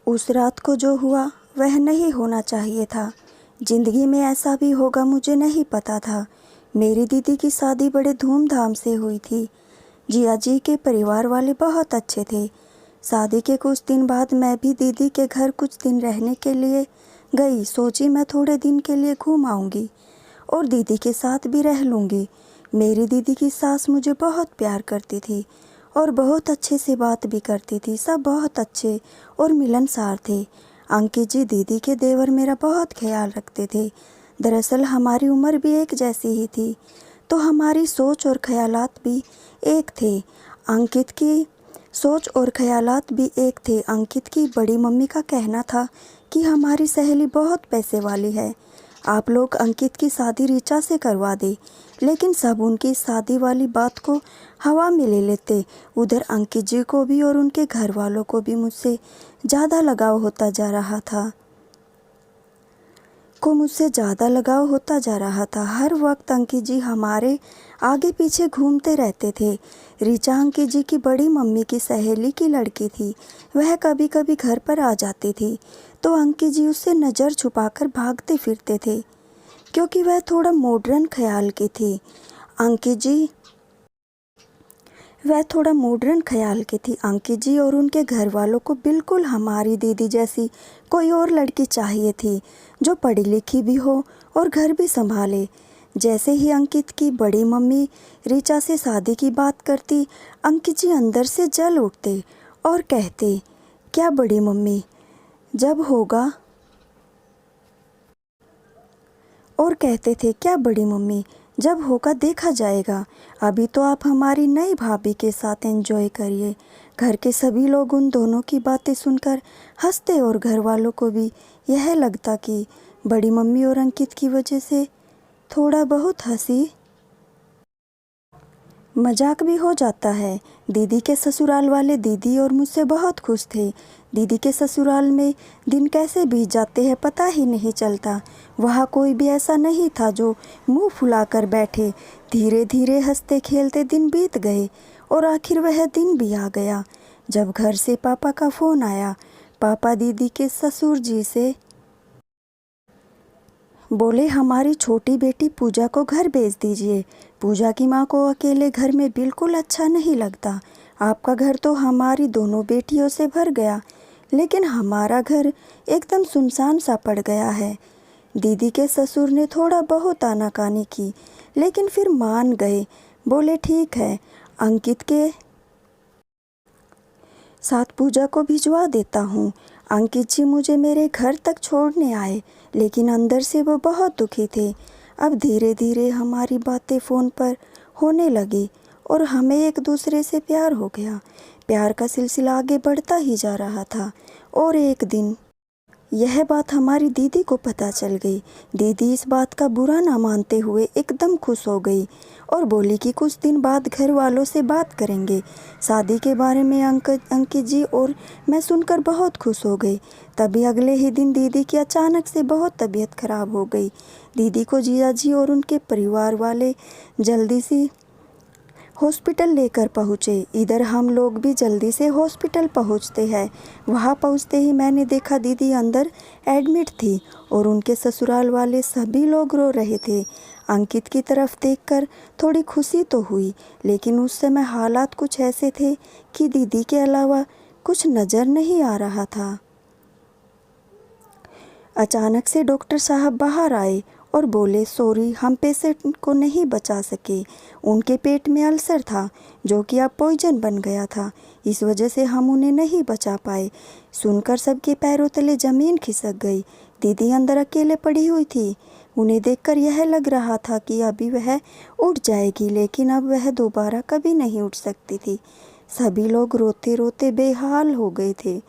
उस रात को जो हुआ वह नहीं होना चाहिए था। ज़िंदगी में ऐसा भी होगा मुझे नहीं पता था। मेरी दीदी की शादी बड़े धूमधाम से हुई थी। जिया जी के परिवार वाले बहुत अच्छे थे। शादी के कुछ दिन बाद मैं भी दीदी के घर कुछ दिन रहने के लिए गई। सोची मैं थोड़े दिन के लिए घूम आऊँगी और दीदी के साथ भी रह लूँगी। मेरी दीदी की सास मुझे बहुत प्यार करती थी और बहुत अच्छे से बात भी करती थी। सब बहुत अच्छे और मिलनसार थे। अंकित जी दीदी के देवर मेरा बहुत ख्याल रखते थे। दरअसल हमारी उम्र भी एक जैसी ही थी, तो हमारी सोच और ख्यालात भी एक थे। अंकित की सोच और ख्यालात भी एक थे। अंकित की बड़ी मम्मी का कहना था कि हमारी सहेली बहुत पैसे वाली है, आप लोग अंकित की शादी ऋचा से करवा दे। लेकिन सब उनकी शादी वाली बात को हवा में ले लेते। उधर अंकित जी को भी और उनके घर वालों को भी मुझसे ज़्यादा लगाव होता जा रहा था। हर वक्त अंकित जी हमारे आगे पीछे घूमते रहते थे। ऋचा अंकित जी की बड़ी मम्मी की सहेली की लड़की थी। वह कभी कभी घर पर आ जाती थी तो अंकित जी उससे नज़र छुपाकर भागते फिरते थे, क्योंकि वह थोड़ा मॉडर्न ख्याल की थी। अंकित जी और उनके घर वालों को बिल्कुल हमारी दीदी जैसी कोई और लड़की चाहिए थी, जो पढ़ी लिखी भी हो और घर भी संभाले। जैसे ही अंकित की बड़ी मम्मी ऋचा से शादी की बात करती, अंकित जी अंदर से जल उठते और कहते, क्या बड़ी मम्मी, जब होगा देखा जाएगा। अभी तो आप हमारी नई भाभी के साथ एंजॉय करिए। घर के सभी लोग उन दोनों की बातें सुनकर हंसते और घर वालों को भी यह लगता कि बड़ी मम्मी और अंकित की वजह से थोड़ा बहुत हंसी मजाक भी हो जाता है। दीदी के ससुराल वाले दीदी और मुझसे बहुत खुश थे। दीदी के ससुराल में दिन कैसे बीत जाते हैं पता ही नहीं चलता। वहाँ कोई भी ऐसा नहीं था जो मुंह फुलाकर बैठे। धीरे धीरे हंसते खेलते दिन बीत गए और आखिर वह दिन भी आ गया जब घर से पापा का फ़ोन आया। पापा दीदी के ससुर जी से बोले, हमारी छोटी बेटी पूजा को घर भेज दीजिए। पूजा की माँ को अकेले घर में बिल्कुल अच्छा नहीं लगता। आपका घर तो हमारी दोनों बेटियों से भर गया, लेकिन हमारा घर एकदम सुनसान सा पड़ गया है। दीदी के ससुर ने थोड़ा बहुत आनाकानी की, लेकिन फिर मान गए। बोले, ठीक है, अंकित के साथ पूजा को भिजवा देता हूँ। अंकित जी मुझे मेरे घर तक छोड़ने आए, लेकिन अंदर से वो बहुत दुखी थे। अब धीरे धीरे हमारी बातें फ़ोन पर होने लगी और हमें एक दूसरे से प्यार हो गया। प्यार का सिलसिला आगे बढ़ता ही जा रहा था और एक दिन यह बात हमारी दीदी को पता चल गई। दीदी इस बात का बुरा ना मानते हुए एकदम खुश हो गई और बोली कि कुछ दिन बाद घर वालों से बात करेंगे शादी के बारे में। अंकित जी और मैं सुनकर बहुत खुश हो गई। तभी अगले ही दिन दीदी की अचानक से बहुत तबीयत खराब हो गई। दीदी को जिया जी और उनके परिवार वाले जल्दी से हॉस्पिटल लेकर पहुँचे। इधर हम लोग भी जल्दी से हॉस्पिटल पहुँचते हैं। वहाँ पहुँचते ही मैंने देखा दीदी अंदर एडमिट थी और उनके ससुराल वाले सभी लोग रो रहे थे। अंकित की तरफ देखकर थोड़ी खुशी तो हुई, लेकिन उस समय हालात कुछ ऐसे थे कि दीदी के अलावा कुछ नज़र नहीं आ रहा था। अचानक से डॉक्टर साहब बाहर आए और बोले, सॉरी, हम पेशेंट को नहीं बचा सके। उनके पेट में अल्सर था जो कि अब पॉइजन बन गया था, इस वजह से हम उन्हें नहीं बचा पाए। सुनकर सबके पैरों तले ज़मीन खिसक गई। दीदी अंदर अकेले पड़ी हुई थी। उन्हें देखकर यह लग रहा था कि अभी वह उठ जाएगी, लेकिन अब वह दोबारा कभी नहीं उठ सकती थी। सभी लोग रोते रोते बेहाल हो गए थे।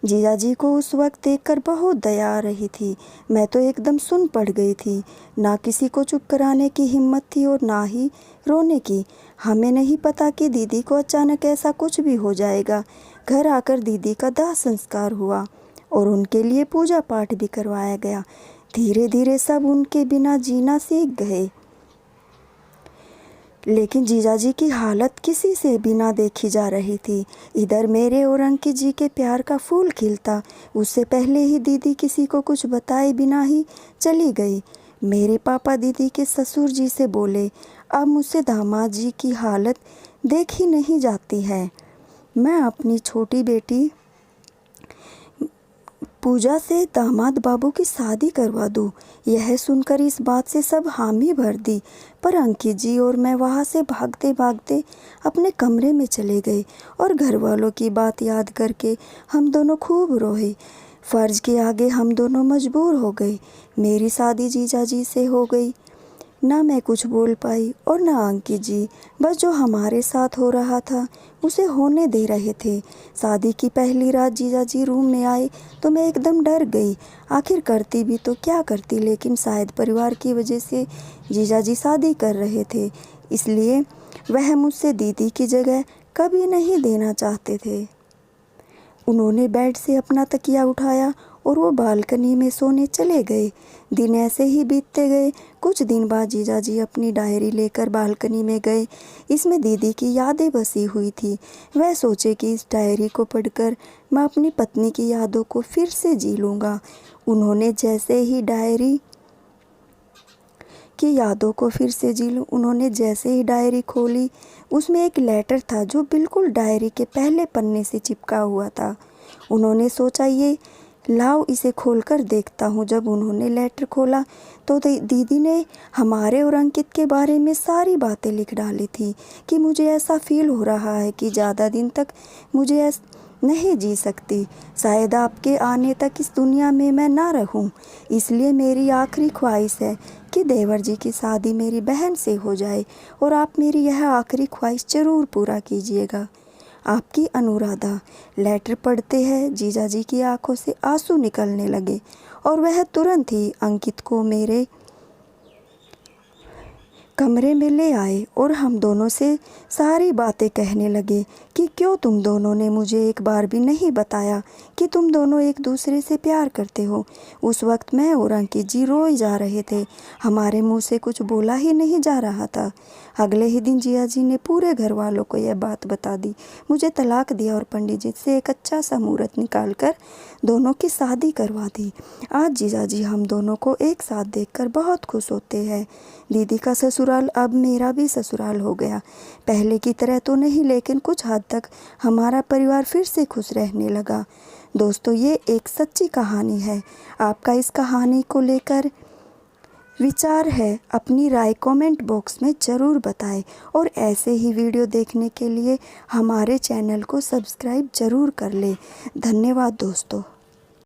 जिया जी को उस वक्त देखकर बहुत दया आ रही थी। मैं तो एकदम सुन पड़ गई थी। ना किसी को चुप कराने की हिम्मत थी और ना ही रोने की। हमें नहीं पता कि दीदी को अचानक ऐसा कुछ भी हो जाएगा। घर आकर दीदी का दाह संस्कार हुआ और उनके लिए पूजा पाठ भी करवाया गया। धीरे धीरे सब उनके बिना जीना सीख गए। लेकिन जीजाजी की हालत किसी से भी ना देखी जा रही थी। इधर मेरे और अंकित जी के प्यार का फूल खिलता, उससे पहले ही दीदी किसी को कुछ बताए बिना ही चली गई। मेरे पापा दीदी के ससुर जी से बोले, अब मुझसे दामाद जी की हालत देखी नहीं जाती है। मैं अपनी छोटी बेटी पूजा से दामाद बाबू की शादी करवा दूँ। यह सुनकर इस बात से सब हामी भर दी, पर अंकित जी और मैं वहाँ से भागते भागते अपने कमरे में चले गए और घर वालों की बात याद करके हम दोनों खूब रोए। फ़र्ज के आगे हम दोनों मजबूर हो गए। मेरी शादी जीजाजी से हो गई। ना मैं कुछ बोल पाई और ना अंकित जी, बस जो हमारे साथ हो रहा था उसे होने दे रहे थे। शादी की पहली रात जीजाजी रूम में आए तो मैं एकदम डर गई। आखिर करती भी तो क्या करती, लेकिन शायद परिवार की वजह से जीजाजी शादी कर रहे थे, इसलिए वह मुझसे दीदी की जगह कभी नहीं देना चाहते थे। उन्होंने बेड से अपना तकिया उठाया और वो बालकनी में सोने चले गए। दिन ऐसे ही बीतते गए। कुछ दिन बाद जीजाजी अपनी डायरी लेकर बालकनी में गए। इसमें दीदी की यादें बसी हुई थी। वह सोचे कि इस डायरी को पढ़कर मैं अपनी पत्नी की यादों को फिर से जी लूँगा। उन्होंने जैसे ही डायरी खोली, उसमें एक लेटर था जो बिल्कुल डायरी के पहले पन्ने से चिपका हुआ था। उन्होंने सोचा, ये लाओ इसे खोलकर देखता हूँ। जब उन्होंने लेटर खोला तो दीदी ने हमारे और अंकित के बारे में सारी बातें लिख डाली थी कि मुझे ऐसा फील हो रहा है कि ज़्यादा दिन तक मुझे नहीं जी सकती। शायद आपके आने तक इस दुनिया में मैं ना रहूं। इसलिए मेरी आखिरी ख्वाहिश है कि देवर जी की शादी मेरी बहन से हो जाए और आप मेरी यह आखिरी ख्वाहिश ज़रूर पूरा कीजिएगा। आपकी अनुराधा। लेटर पढ़ते हैं जीजाजी की आंखों से आंसू निकलने लगे और वह तुरंत ही अंकित को मेरे कमरे में ले आए और हम दोनों से सारी बातें कहने लगे कि क्यों तुम दोनों ने मुझे एक बार भी नहीं बताया कि तुम दोनों एक दूसरे से प्यार करते हो। उस वक्त मैं और अंकित जी रोए जा रहे थे। हमारे मुंह से कुछ बोला ही नहीं जा रहा था। अगले ही दिन जिया जी ने पूरे घर वालों को यह बात बता दी, मुझे तलाक दिया और पंडित जी से एक अच्छा सा मुहूर्त निकाल कर दोनों की शादी करवा दी। आज जीजा जी हम दोनों को एक साथ देखकर बहुत खुश होते हैं। दीदी का ससुराल अब मेरा भी ससुराल हो गया। पहले की तरह तो नहीं, लेकिन कुछ हद तक हमारा परिवार फिर से खुश रहने लगा। दोस्तों, ये एक सच्ची कहानी है। आपका इस कहानी को लेकर विचार है, अपनी राय कमेंट बॉक्स में ज़रूर बताएं और ऐसे ही वीडियो देखने के लिए हमारे चैनल को सब्सक्राइब ज़रूर कर लें। धन्यवाद दोस्तों।